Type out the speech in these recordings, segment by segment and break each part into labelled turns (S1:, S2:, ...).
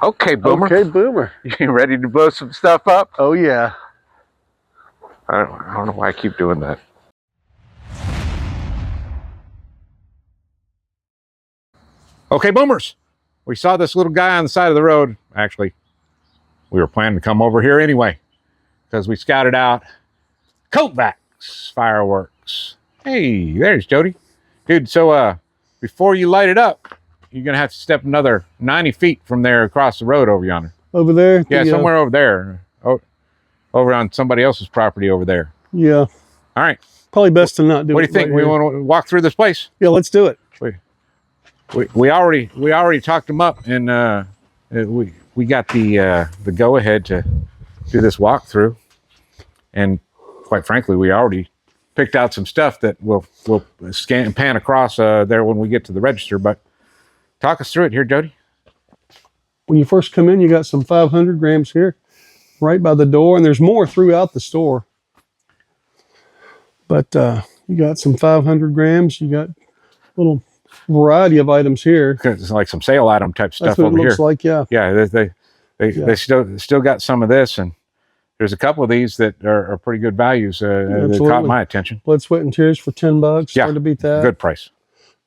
S1: Okay, Boomer.
S2: Okay, Boomer.
S1: You ready to blow some stuff up?
S2: Oh, yeah.
S1: I don't know why I keep doing that. Okay, Boomers. We saw this little guy on the side of the road. Actually, we were planning to come over here anyway because we scouted out Kovac's fireworks. Hey, there's Jody. Dude, so before you light it up, you're going to have to step another 90 feet from there across the road over yonder.
S2: Over there?
S1: Yeah, somewhere over there. Over on somebody else's property over there.
S2: Yeah.
S1: All right.
S2: Probably best to not do it.
S1: What do you think?
S2: Right
S1: We
S2: here.
S1: want to walk through this place?
S2: Yeah, let's do it.
S1: We already talked them up, and we got the go ahead to do this walkthrough, and quite frankly, we already picked out some stuff that we'll scan and pan across there when we get to the register. But talk us through it here, Jody.
S2: When you first come in, you got some 500 grams here, right by the door, and there's more throughout the store. But you got some 500 grams. You got a little variety of items here.
S1: It's like some sale item type stuff
S2: That's what
S1: over
S2: it looks
S1: here.
S2: like, yeah.
S1: Yeah, they still got some of this, and there's a couple of these that are pretty good values that caught my attention.
S2: Blood, sweat, and tears for $10.
S1: Yeah,
S2: hard to beat that.
S1: Good price.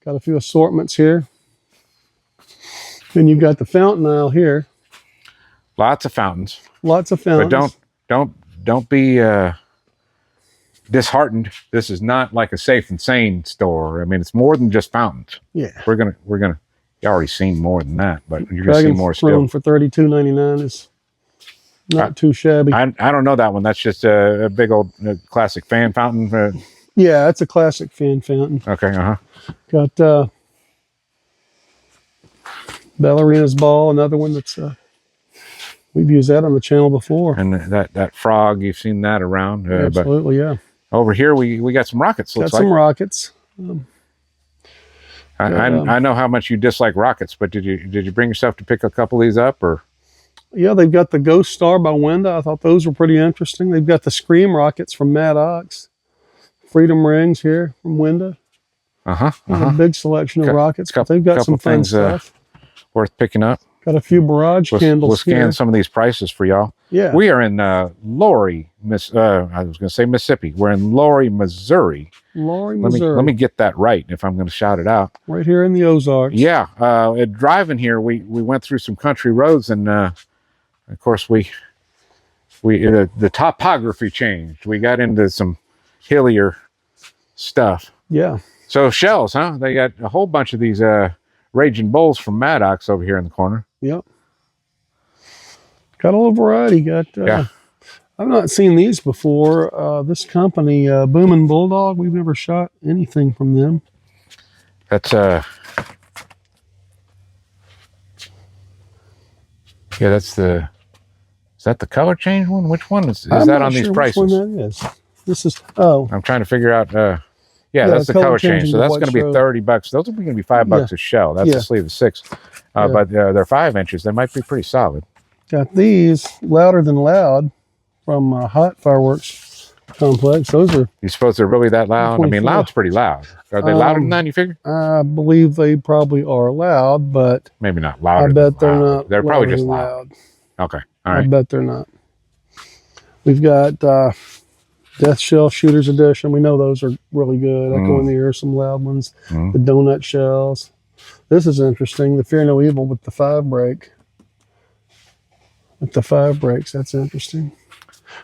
S2: Got a few assortments here. Then you've got the fountain aisle here.
S1: Lots of fountains.
S2: Lots of fountains.
S1: But don't be disheartened. This is not like a Safe and Sane store. I mean, it's more than just fountains.
S2: Yeah.
S1: We're gonna. You already seen more than that, but you're gonna see more still.
S2: For $32.99 is not too shabby.
S1: I don't know that one. That's just a big old classic fan fountain.
S2: Yeah, it's a classic fan fountain.
S1: Okay.
S2: Got Ballerina's Ball, another one that's we've used that on the channel before.
S1: And that frog, you've seen that around.
S2: Absolutely, yeah.
S1: Over here, we got some rockets.
S2: Got some rockets.
S1: I know how much you dislike rockets, but did you bring yourself to pick a couple of these up, or?
S2: Yeah, they've got the Ghost Star by Wenda. I thought those were pretty interesting. They've got the Scream rockets from Maddox. Freedom Rings here from Wenda. A big selection of rockets. But they've got some fun stuff.
S1: Worth picking up.
S2: Got a few barrage candles.
S1: We'll scan some of these prices for y'all.
S2: Yeah.
S1: We are in Laurie, I was going to say Mississippi. We're in Laurie, Missouri.
S2: Laurie, Missouri.
S1: Let me get that right if I'm going to shout it out.
S2: Right here in the Ozarks.
S1: Yeah. Driving here, we went through some country roads, and of course the topography changed. We got into some hillier stuff.
S2: Yeah.
S1: So shells, huh? They got a whole bunch of these Raging Bulls from Maddox over here in the corner.
S2: Yep. Got a little variety. Got I've not seen these before. This company, Boomin' Bulldog, we've never shot anything from them.
S1: That's that's the. Is that the color change one? Which one is that on these prices?
S2: Which one that is. This is
S1: I'm trying to figure out. Yeah, that's the color change. So that's going to be $30. Those are going to be $5 a shell. That's a sleeve of 6. But they're 5 inches. They might be pretty solid.
S2: Got these Louder Than Loud from Hot Fireworks Complex. Those are.
S1: You suppose they're really that loud? I mean, loud's pretty loud. Are they louder than that, you figure?
S2: I believe they probably are loud, but
S1: maybe not louder.
S2: I bet they're not.
S1: They're probably just loud. Okay, all right.
S2: I bet they're not. We've got Death Shell Shooters Edition. We know those are really good. Echo in the Air, some loud ones. The donut shells. This is interesting. The Fear No Evil with the 5 break. With the 5 breaks, that's interesting.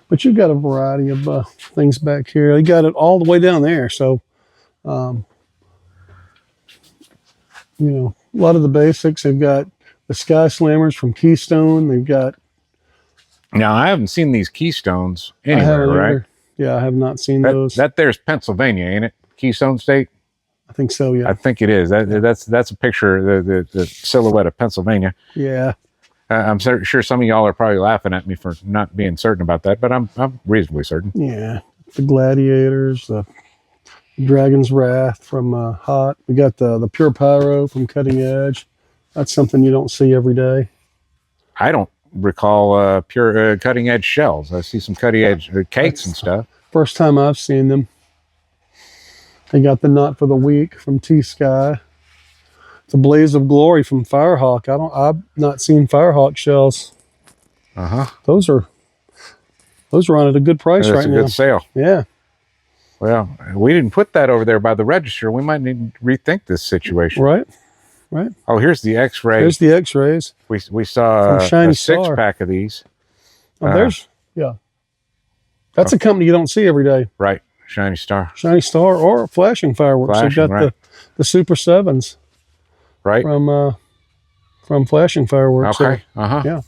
S2: But you've got a variety of things back here. You got it all the way down there. So, you know, a lot of the basics. They've got the Sky Slammers from Keystone. They've got.
S1: Now, I haven't seen these Keystones anywhere, right?
S2: Yeah, I have not seen those.
S1: That there's Pennsylvania, ain't it? Keystone State?
S2: I think so, yeah.
S1: I think it is. That's a picture, the silhouette of Pennsylvania.
S2: Yeah.
S1: I'm sure some of y'all are probably laughing at me for not being certain about that, but I'm reasonably certain.
S2: Yeah. The Gladiators, the Dragon's Wrath from Hot. We got the Pure Pyro from Cutting Edge. That's something you don't see every day.
S1: I don't recall pure cutting edge shells. I see some cutting edge cakes and stuff.
S2: First time I've seen them. They got the Not for the Weak from T-Sky. The Blaze of Glory from Firehawk. I've not seen Firehawk shells. Those are on at a good price right now.
S1: That's a good sale.
S2: Yeah.
S1: Well, we didn't put that over there by the register. We might need to rethink this situation.
S2: Right.
S1: Oh, here's the X-ray.
S2: There's the X-rays.
S1: We saw
S2: Shiny
S1: a six
S2: Star.
S1: pack of these.
S2: Oh, that's a company you don't see every day.
S1: Right, Shiny Star.
S2: Shiny Star or Flashing Fireworks. They've got
S1: Right.
S2: the Super 7s.
S1: Right.
S2: From Flashing Fireworks.
S1: Okay.
S2: Yeah.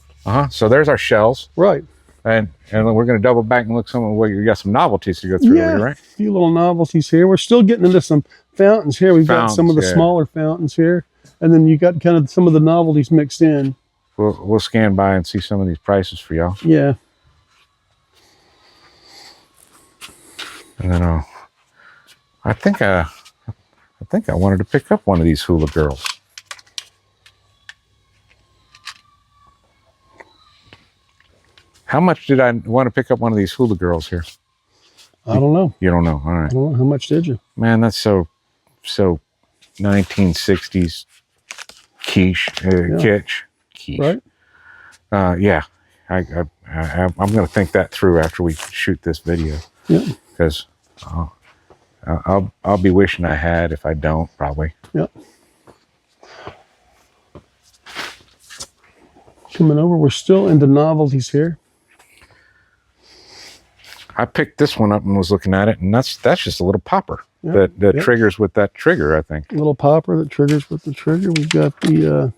S1: So there's our shells.
S2: Right.
S1: And we're going to double back and look you got some novelties to go through, right?
S2: A few little novelties here. We're still getting into some fountains here. We've got some of the smaller fountains here. And then you got kind of some of the novelties mixed in.
S1: We'll scan by and see some of these prices for y'all.
S2: Yeah.
S1: And then I think I wanted to pick up one of these hula girls. How much did I want to pick up one of these hula girls here?
S2: I don't know.
S1: You don't know. All right.
S2: I don't know. How much did you?
S1: Man, that's so 1960s kitsch.
S2: Right.
S1: Yeah. I'm going to think that through after we shoot this video.
S2: Yeah.
S1: Because I'll be wishing I had. If I don't, probably.
S2: Yep. Coming over, we're still into novelties here.
S1: I picked this one up and was looking at it, and that's just a little popper that triggers with that trigger, I think.
S2: A little popper that triggers with the trigger. We've got the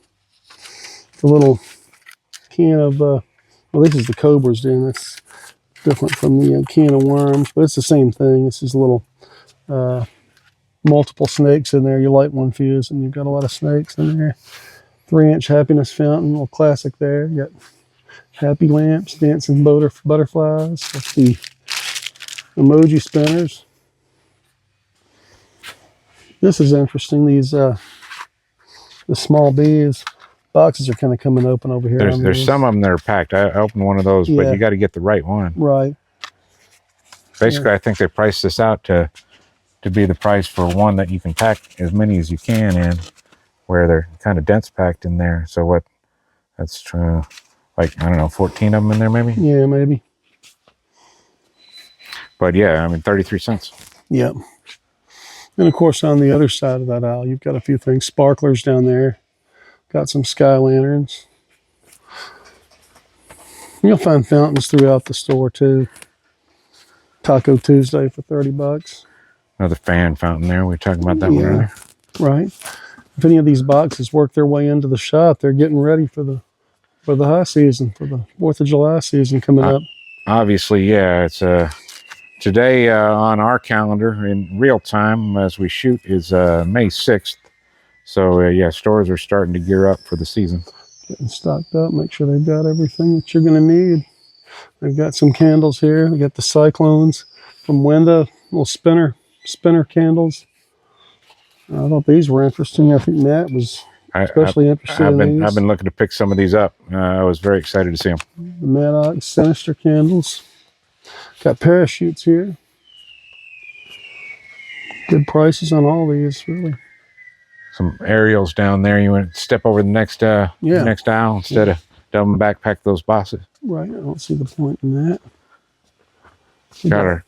S2: little can of well, this is the Cobra's den. That's different from the can of worms, but it's the same thing. It's just a little multiple snakes in there. You light one fuse, and you've got a lot of snakes in there. 3-inch happiness fountain, little classic there. You got happy lamps, dancing butterflies. That's the emoji spinners. This is interesting. These the small bees boxes are kind of coming open over here.
S1: There's some of them that are packed. I opened one of those, but you got to get the right one.
S2: Right.
S1: Basically, I think they priced this out to be the price for one that you can pack as many as you can in, where they're kind of dense packed in there. So that's true. Like, I don't know, 14 of them in there maybe?
S2: Yeah, maybe.
S1: But yeah, I mean, 33 cents.
S2: Yeah. And of course, on the other side of that aisle, you've got a few things. Sparklers down there. Got some sky lanterns. You'll find fountains throughout the store too. Taco Tuesday for $30.
S1: Another fan fountain there. We were talking about that one earlier.
S2: Right. If any of these boxes work their way into the shop, they're getting ready for the high season, for the 4th of July season coming up.
S1: Obviously, yeah. It's today on our calendar in real time as we shoot is May 6th. So yeah, stores are starting to gear up for the season.
S2: Getting stocked up. Make sure they've got everything that you're going to need. They've got some candles here. We got the Cyclones from Wenda, little spinner candles. I thought these were interesting. I think Matt was especially interested in these.
S1: I've been looking to pick some of these up. I was very excited to see them.
S2: The Maddox Sinister candles. Got parachutes here. Good prices on all these, really.
S1: Some aerials down there. You want to step over the next aisle instead of doubling backpack those boxes.
S2: Right. I don't see the point in that.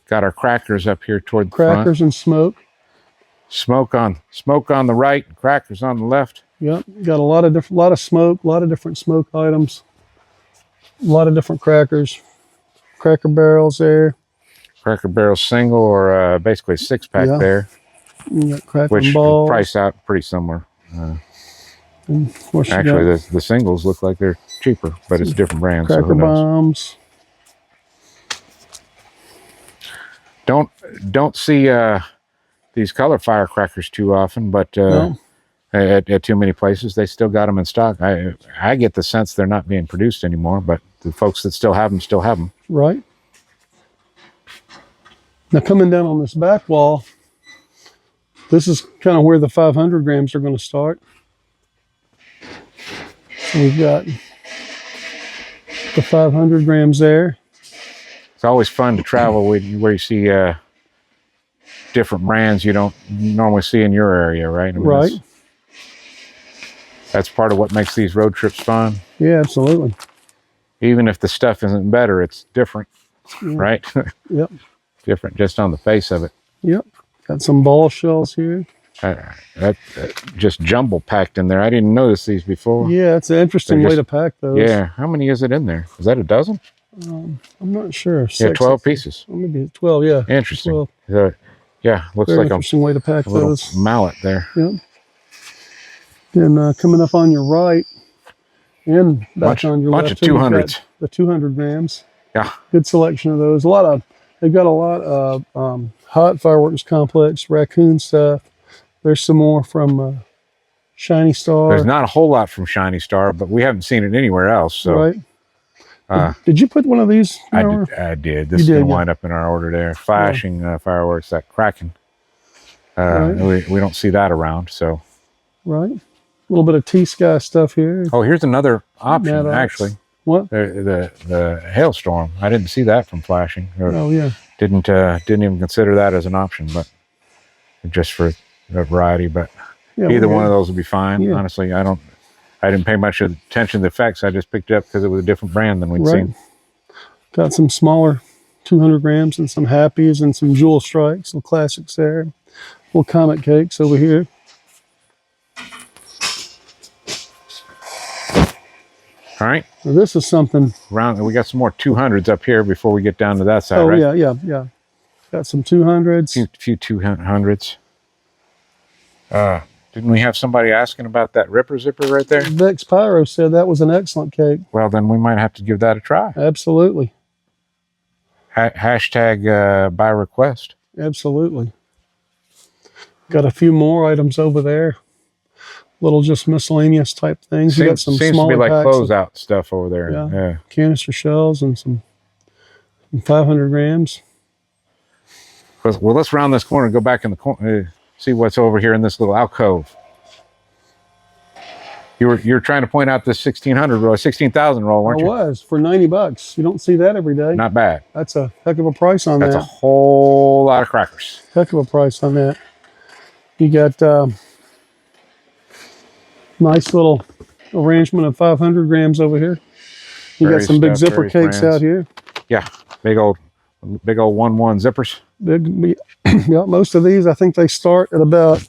S1: Got our crackers up here toward the
S2: crackers
S1: front.
S2: And smoke.
S1: Smoke on the right, crackers on the left.
S2: Yep. Got a lot of smoke, a lot of different smoke items. A lot of different crackers. Cracker barrels there.
S1: Cracker barrel single or basically a 6-pack there.
S2: You got cracker
S1: which
S2: balls.
S1: price out pretty similar.
S2: Actually,
S1: the singles look like they're cheaper, but it's different brands.
S2: Cracker
S1: so who knows?
S2: bombs.
S1: Don't see these color firecrackers too often, but
S2: No.
S1: at too many places they still got them in stock. I get the sense they're not being produced anymore, but the folks that still have them.
S2: Right. Now coming down on this back wall, this is kind of where the 500 grams are going to start. So we've got the 500 grams there.
S1: It's always fun to travel where you see different brands you don't normally see in your area, right? I mean,
S2: Right.
S1: That's part of what makes these road trips fun.
S2: Yeah, absolutely.
S1: Even if the stuff isn't better, it's different, right?
S2: Yep.
S1: Different just on the face of it.
S2: Yep. Got some ball shells here.
S1: That just jumble packed in there. I didn't notice these before.
S2: Yeah, it's an interesting way to pack those.
S1: Yeah. How many is it in there? Is that a dozen?
S2: I'm not sure.
S1: Yeah, 12 pieces.
S2: Or maybe 12, yeah.
S1: Interesting.
S2: 12.
S1: Yeah, looks
S2: Very
S1: like
S2: interesting way to pack
S1: little
S2: those.
S1: mallet there.
S2: Yep. Then coming up on your right and back on your left.
S1: Bunch of 200s.
S2: The 200 grams.
S1: Yeah.
S2: Good selection of those. They've got a lot of hot fireworks complex, raccoon stuff. There's some more from Shiny Star.
S1: There's not a whole lot from Shiny Star, but we haven't seen it anywhere else. So.
S2: Right. Did you put one of these in
S1: I
S2: our...
S1: did. I did. This is going to wind up in our order there. Flashing fireworks, that cracking.
S2: Right.
S1: We don't see that around, so.
S2: Right. A little bit of T-Sky stuff here.
S1: Oh, here's another option, actually.
S2: What?
S1: The hailstorm. I didn't see that from flashing.
S2: Oh, yeah.
S1: Didn't even consider that as an option, but just for a variety. But either one of those would be fine. Yeah. Honestly, I didn't pay much attention to the effects. I just picked it up because it was a different brand than we'd seen.
S2: Got some smaller 200 grams and some Happies and some Jewel Strikes, some classics there. Little Comet cakes over here.
S1: All right.
S2: Now this is something.
S1: We got some more 200s up here before we get down to that side, right?
S2: Oh, yeah. Got some 200s.
S1: Few 200s. Didn't we have somebody asking about that Ripper Zipper right there?
S2: Vex Pyro said that was an excellent cake.
S1: Well, then we might have to give that a try.
S2: Absolutely.
S1: Hashtag by request.
S2: Absolutely. Got a few more items over there. Little just miscellaneous type things. You got some
S1: seems to be like closeout stuff over there. Yeah.
S2: Canister shells and some 500 grams.
S1: Well, let's round this corner and go back in the corner. See what's over here in this little alcove. You're trying to point out this 1600 roll, 16,000 roll, weren't you?
S2: I was for $90. You don't see that every day.
S1: Not bad.
S2: That's a heck of a price on that.
S1: That's a whole lot of crackers.
S2: Heck of a price on that. You got nice little arrangement of 500 grams over here. You got some big zipper cakes out here.
S1: Yeah, big old 1-1 zippers.
S2: Yeah, most of these, I think they start at about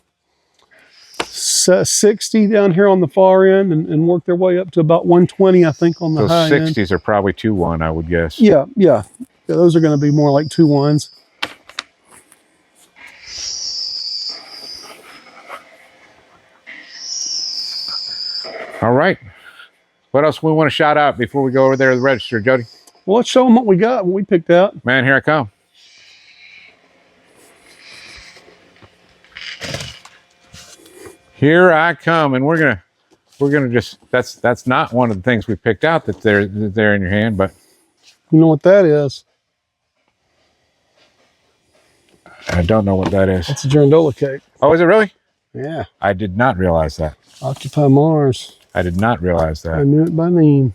S2: 60 down here on the far end and work their way up to about 120, I think, on the high end.
S1: Those 60s are probably 2-1, I would guess.
S2: Yeah. Those are going to be more like 2-1s.
S1: All right. What else we want to shout out before we go over there to the register, Jody?
S2: Well, let's show them what we got, what we picked out.
S1: Man, here I come. Here I come, and we're gonna just that's not one of the things we picked out that's there in your hand, but
S2: you know what that is?
S1: I don't know what that is.
S2: It's a girandola cake.
S1: Oh, is it really?
S2: Yeah.
S1: I did not realize that.
S2: Occupy Mars.
S1: I did not realize that.
S2: I knew it by name.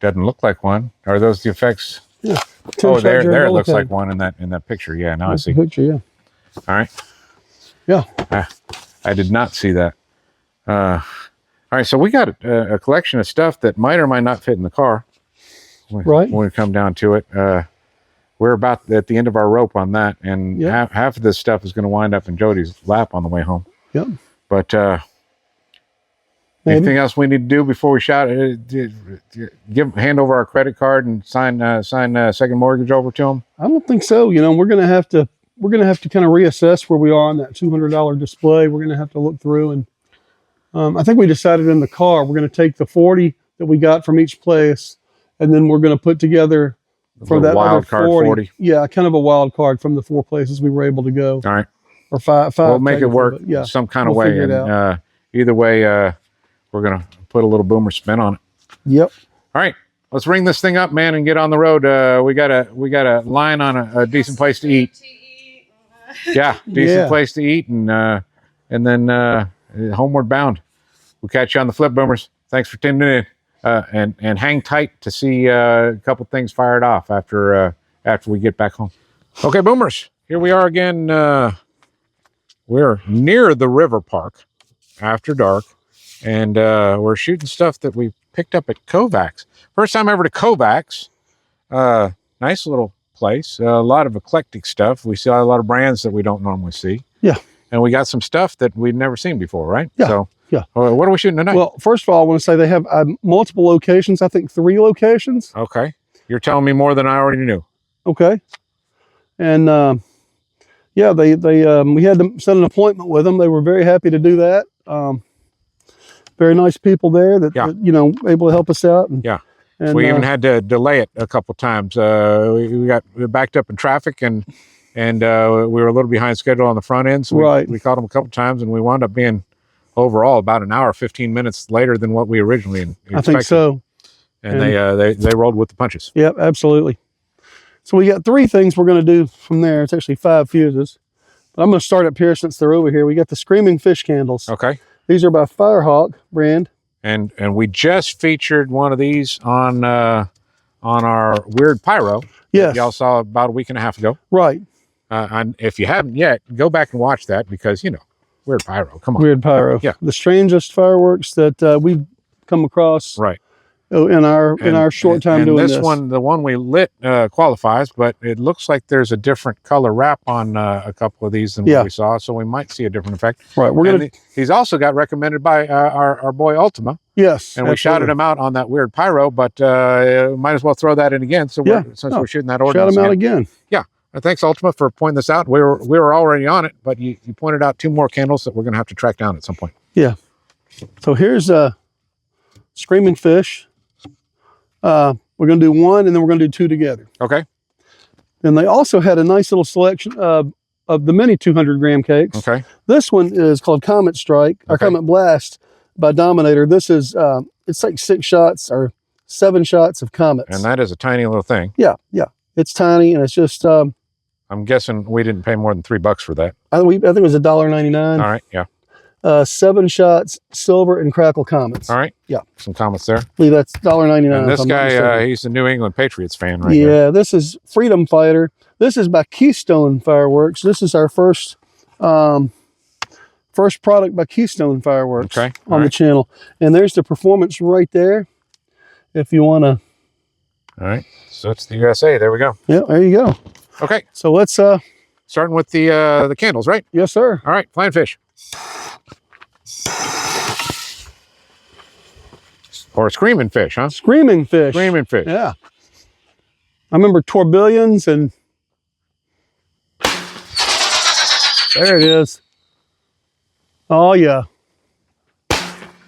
S1: Doesn't look like one. Are those the effects?
S2: Yeah.
S1: Oh, there it looks like one in that picture. Yeah, now I see.
S2: Picture, yeah.
S1: All right.
S2: Yeah.
S1: I did not see that. All right, so we got a collection of stuff that might or might not fit in the car.
S2: Right.
S1: When we come down to it. We're about at the end of our rope on that, and half of this stuff is going to wind up in Jody's lap on the way home.
S2: Yep.
S1: But anything else we need to do before we shout? Hand over our credit card and sign second mortgage over to them?
S2: I don't think so. You know, we're going to have to kind of reassess where we are on that $200 display. We're going to have to look through, and I think we decided in the car we're going to take the 40 that we got from each place, and then we're going to put together for that wild card 40. Yeah, kind of a wild card from the 4 places we were able to go.
S1: All right.
S2: Or five.
S1: We'll make it work some kind of way. And either way, we're going to put a little boomer spin on it.
S2: Yep.
S1: All right. Let's ring this thing up, man, and get on the road. We got a line on a decent place to eat. Yeah, decent place to eat, and then homeward bound. We'll catch you on the flip, boomers. Thanks for tuning in. And hang tight to see a couple things fired off after we get back home. Okay, boomers, here we are again. We're near the river park after dark. And we're shooting stuff that we picked up at Kovac's. First time ever to Kovac's. Nice little place. A lot of eclectic stuff. We see a lot of brands that we don't normally see.
S2: Yeah.
S1: And we got some stuff that we'd never seen before, right?
S2: Yeah.
S1: So,
S2: yeah.
S1: What are we shooting tonight?
S2: Well, first of all, I want to say they have multiple locations. I think 3 locations.
S1: Okay. You're telling me more than I already knew.
S2: Okay. And yeah, we had to set an appointment with them. They were very happy to do that. Very nice people there that, you know, able to help us out. And,
S1: yeah.
S2: And,
S1: we even had to delay it a couple times. We got backed up in traffic and we were a little behind schedule on the front end. So we caught them a couple times and we wound up being overall about an hour, 15 minutes later than what we originally expected.
S2: I think so.
S1: And they rolled with the punches.
S2: Yep, absolutely. So we got 3 things we're going to do from there. It's actually 5 fuses. But I'm going to start up here since they're over here. We got the Screaming Fish candles.
S1: Okay.
S2: These are by Firehawk brand.
S1: And we just featured one of these on our Weird Pyro.
S2: Yes.
S1: Y'all saw about a week and a half ago.
S2: Right.
S1: And if you haven't yet, go back and watch that because, you know, Weird Pyro. Come on.
S2: Weird Pyro.
S1: Yeah.
S2: The strangest fireworks that we've come across.
S1: Right.
S2: In our short time doing this.
S1: The one we lit qualifies, but it looks like there's a different color wrap on a couple of these than what we saw, so we might see a different effect.
S2: Right,
S1: he's also got recommended by our boy Ultima.
S2: Yes,
S1: and we shouted him out on that Weird Pyro, but might as well throw that in again. So since we're shooting that Ordnance,
S2: shout him out again.
S1: Yeah, thanks Ultima for pointing this out. We were already on it, but you pointed out 2 more candles that we're going to have to track down at some point.
S2: Yeah. So here's Screaming Fish. We're going to do 1 and then we're going to do 2 together.
S1: Okay.
S2: And they also had a nice little selection of the mini 200-gram cakes.
S1: Okay.
S2: This one is called Comet Strike, or Comet Blast by Dominator. This is, it's like 6 shots or 7 shots of comets.
S1: And that is a tiny little thing.
S2: Yeah, yeah. It's tiny and it's just...
S1: I'm guessing we didn't pay more than $3 for that.
S2: I think it was $1.99.
S1: All right, yeah.
S2: 7 shots, silver and crackle comets.
S1: All right.
S2: Yeah.
S1: Some comments there.
S2: I believe that's $1.99.
S1: And this guy, he's a New England Patriots fan right
S2: here.
S1: Yeah,
S2: this is Freedom Fighter. This is by Keystone Fireworks. This is our first product by Keystone Fireworks on the channel. And there's the performance right there. If you want to.
S1: All right. So it's the USA. There we go.
S2: Yeah, there you go.
S1: Okay.
S2: So let's
S1: starting with the candles, right?
S2: Yes, sir.
S1: All right, Flying Fish. Or Screaming Fish, huh?
S2: Screaming Fish.
S1: Screaming Fish.
S2: Yeah. I remember tourbillons and there it is. Oh yeah.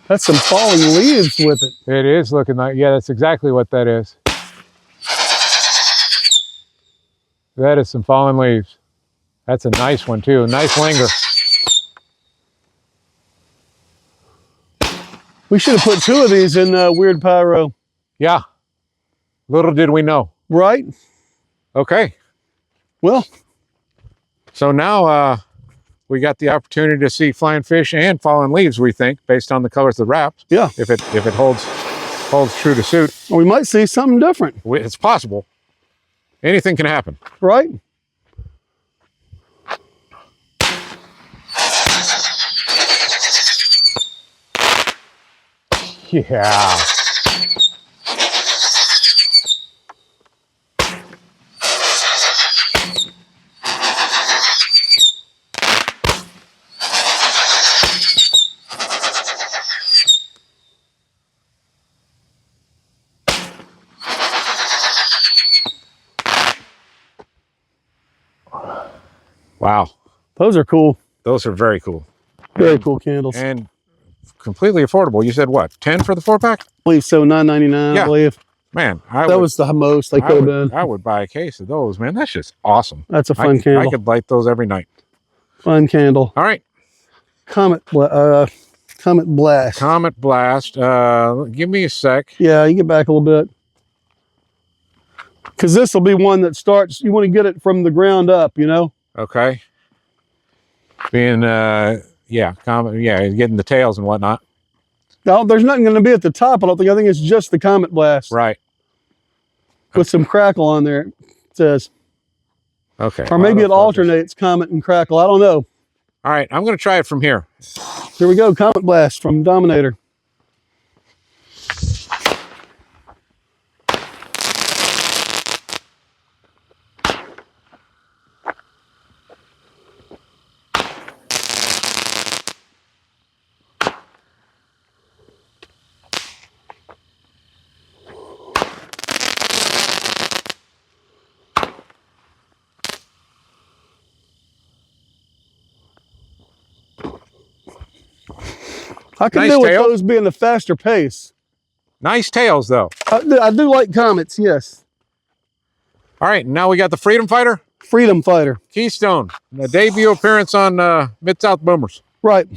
S2: That's some falling leaves with it.
S1: It is looking like, yeah, that's exactly what that is. That is some fallen leaves. That's a nice one too, a nice linger.
S2: We should have put 2 of these in Weird Pyro.
S1: Yeah. Little did we know.
S2: Right?
S1: Okay.
S2: Well.
S1: So now we got the opportunity to see flying fish and fallen leaves, we think, based on the colors of the wraps.
S2: Yeah.
S1: If it holds true to suit.
S2: Well, we might see something different.
S1: It's possible. Anything can happen.
S2: Right?
S1: Yeah. Wow.
S2: Those are cool.
S1: Those are very cool.
S2: Very cool candles.
S1: And completely affordable. You said what? 10 for the 4-pack?
S2: I believe so. $9.99, I believe.
S1: Man,
S2: that was the most they could have been.
S1: I would buy a case of those, man. That's just awesome.
S2: That's a fun candle.
S1: I could light those every night.
S2: Fun candle.
S1: All right.
S2: Comet Blast.
S1: Comet Blast. Give me a sec.
S2: Yeah, you get back a little bit. Because this will be one that starts, you want to get it from the ground up, you know?
S1: Okay. Being, Comet, getting the tails and whatnot.
S2: No, there's nothing going to be at the top, I don't think. I think it's just the Comet Blast.
S1: Right.
S2: With some crackle on there, it says.
S1: Okay.
S2: Or maybe it alternates Comet and crackle. I don't know.
S1: All right, I'm going to try it from here.
S2: Here we go, Comet Blast from Dominator. I can
S1: Nice
S2: do with
S1: tail.
S2: those being the faster pace.
S1: Nice tails, though.
S2: I do like Comets, yes.
S1: All right, now we got the Freedom Fighter.
S2: Freedom Fighter.
S1: Keystone. A debut appearance on Mid-South Boomers.
S2: Right.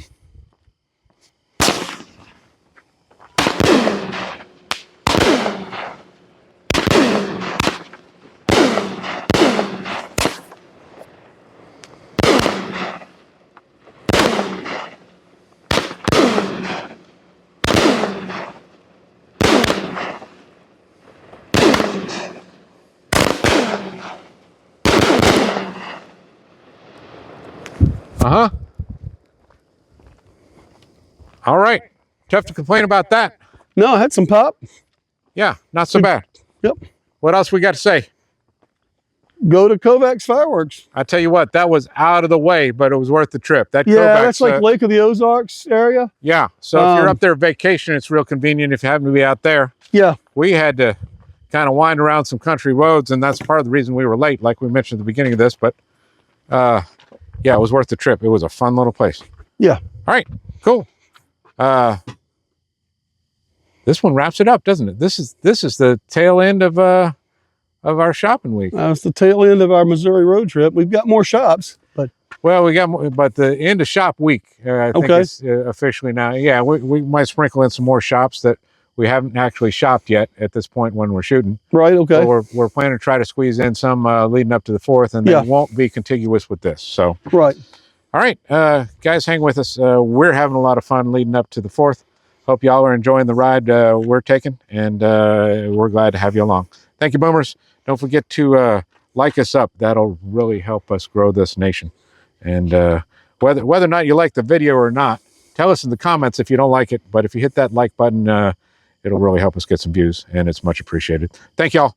S1: Uh-huh. All right. Tough to complain about that.
S2: No, I had some pop.
S1: Yeah, not so bad.
S2: Yep.
S1: What else we got to say?
S2: Go to Kovac's Fireworks.
S1: I tell you what, that was out of the way, but it was worth the trip. That
S2: Yeah,
S1: Kovac's,
S2: that's like Lake of the Ozarks area.
S1: yeah. So if you're up there vacation, it's real convenient if you happen to be out there.
S2: Yeah.
S1: We had to kind of wind around some country roads, and that's part of the reason we were late, like we mentioned at the beginning of this. But yeah, it was worth the trip. It was a fun little place.
S2: Yeah.
S1: All right, cool. This one wraps it up, doesn't it? This is the tail end of our shopping week.
S2: That's the tail end of our Missouri road trip. We've got more shops, but
S1: Well, we got more, but the end of shop week, I think
S2: Okay.
S1: is officially now. Yeah, we might sprinkle in some more shops that we haven't actually shopped yet at this point when we're shooting.
S2: right. Okay.
S1: So we're planning to try to squeeze in some leading up to the 4th, and
S2: Yeah.
S1: they won't be contiguous with this. So,
S2: Right.
S1: all right, guys, hang with us. We're having a lot of fun leading up to the 4th. Hope y'all are enjoying the ride we're taking, and we're glad to have you along. Thank you, Boomers. Don't forget to like us up. That'll really help us grow this nation. And whether or not you like the video or not, tell us in the comments if you don't like it. But if you hit that like button, it'll really help us get some views, and it's much appreciated. Thank y'all.